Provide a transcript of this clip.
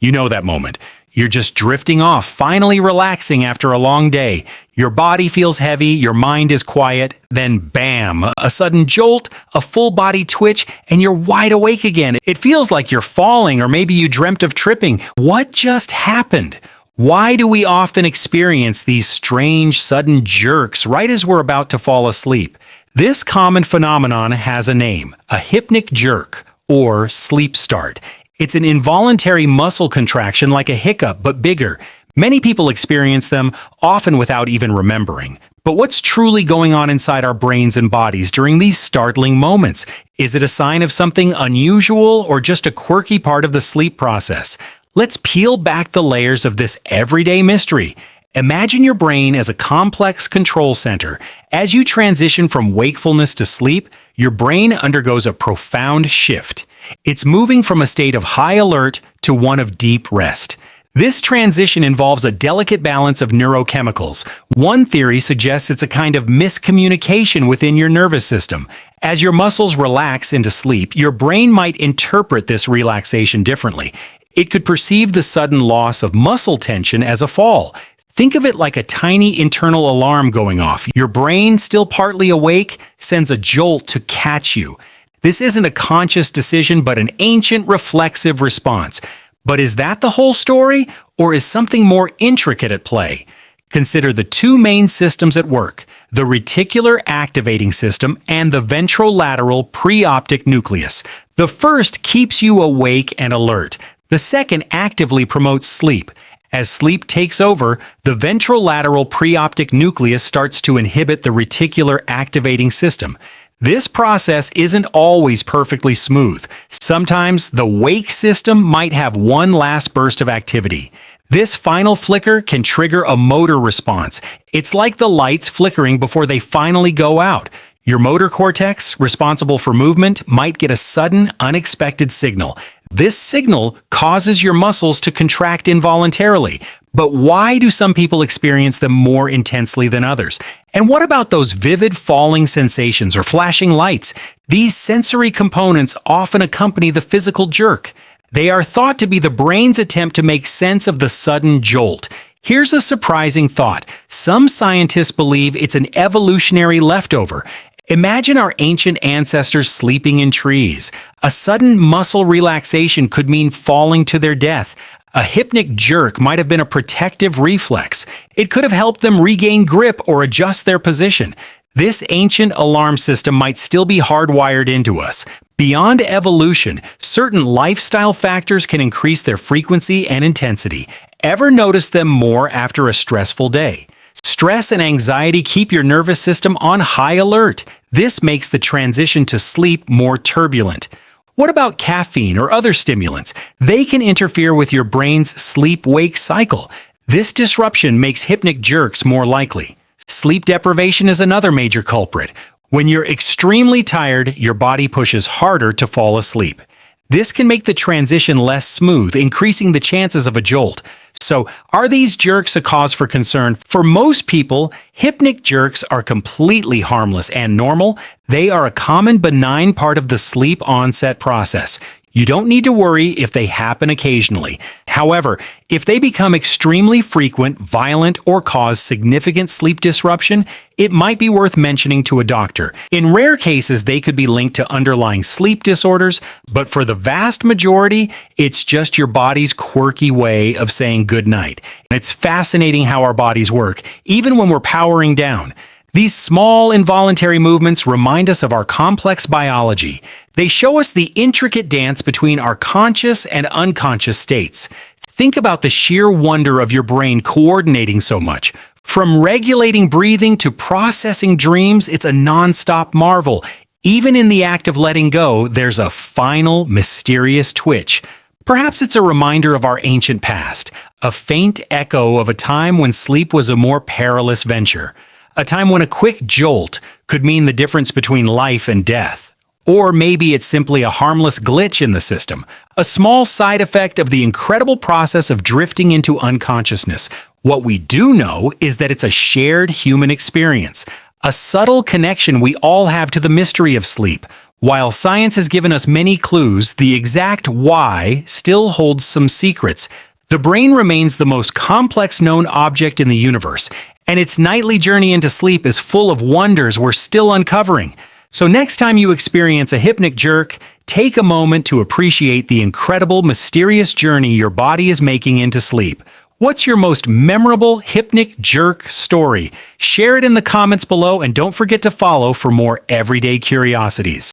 You know that moment. You're just drifting off, finally relaxing after a long day. Your body feels heavy, your mind is quiet, then bam, a sudden jolt, a full body twitch, and you're wide awake again. It feels like you're falling, or maybe you dreamt of tripping. What just happened? Why do we often experience these strange, sudden jerks right as we're about to fall asleep? This common phenomenon has a name, a hypnic jerk, or sleep start. It's an involuntary muscle contraction like a hiccup, but bigger. Many people experience them, often without even remembering. But what's truly going on inside our brains and bodies during these startling moments? Is it a sign of something unusual or just a quirky part of the sleep process? Let's peel back the layers of this everyday mystery. Imagine your brain as a complex control center. As you transition from wakefulness to sleep, your brain undergoes a profound shift. It's moving from a state of high alert to one of deep rest. This transition involves a delicate balance of neurochemicals. One theory suggests it's a kind of miscommunication within your nervous system. As your muscles relax into sleep, your brain might interpret this relaxation differently. It could perceive the sudden loss of muscle tension as a fall. Think of it like a tiny internal alarm going off. Your brain, still partly awake, sends a jolt to catch you. This isn't a conscious decision, but an ancient reflexive response. But is that the whole story, or is something more intricate at play? Consider the two main systems at work, the reticular activating system and the ventrolateral preoptic nucleus. The first keeps you awake and alert. The second actively promotes sleep. As sleep takes over, the ventrolateral preoptic nucleus starts to inhibit the reticular activating system. This process isn't always perfectly smooth. Sometimes the wake system might have one last burst of activity. This final flicker can trigger a motor response. It's like the lights flickering before they finally go out. Your motor cortex, responsible for movement, might get a sudden, unexpected signal. This signal causes your muscles to contract involuntarily. But why do some people experience them more intensely than others? And what about those vivid falling sensations or flashing lights? These sensory components often accompany the physical jerk. They are thought to be the brain's attempt to make sense of the sudden jolt. Here's a surprising thought. Some scientists believe it's an evolutionary leftover. Imagine our ancient ancestors sleeping in trees. A sudden muscle relaxation could mean falling to their death. A hypnic jerk might have been a protective reflex. It could have helped them regain grip or adjust their position. This ancient alarm system might still be hardwired into us. Beyond evolution, certain lifestyle factors can increase their frequency and intensity. Ever notice them more after a stressful day? Stress and anxiety keep your nervous system on high alert. This makes the transition to sleep more turbulent. What about caffeine or other stimulants? They can interfere with your brain's sleep-wake cycle. This disruption makes hypnic jerks more likely. Sleep deprivation is another major culprit. When you're extremely tired, your body pushes harder to fall asleep. This can make the transition less smooth, increasing the chances of a jolt. So, are these jerks a cause for concern? For most people, hypnic jerks are completely harmless and normal. They are a common benign part of the sleep onset process. You don't need to worry if they happen occasionally. However, if they become extremely frequent, violent, or cause significant sleep disruption, it might be worth mentioning to a doctor. In rare cases, they could be linked to underlying sleep disorders, but for the vast majority, it's just your body's quirky way of saying goodnight. And it's fascinating how our bodies work, even when we're powering down. These small involuntary movements remind us of our complex biology. They show us the intricate dance between our conscious and unconscious states. Think about the sheer wonder of your brain coordinating so much. From regulating breathing to processing dreams, it's a non-stop marvel. Even in the act of letting go, there's a final, mysterious twitch. Perhaps it's a reminder of our ancient past, a faint echo of a time when sleep was a more perilous venture. A time when a quick jolt could mean the difference between life and death. Or maybe it's simply a harmless glitch in the system, a small side effect of the incredible process of drifting into unconsciousness. What we do know is that it's a shared human experience, a subtle connection we all have to the mystery of sleep. While science has given us many clues, the exact why still holds some secrets. The brain remains the most complex known object in the universe, and its nightly journey into sleep is full of wonders we're still uncovering. So next time you experience a hypnic jerk, take a moment to appreciate the incredible, mysterious journey your body is making into sleep. What's your most memorable hypnic jerk story? Share it in the comments below and don't forget to follow for more everyday curiosities.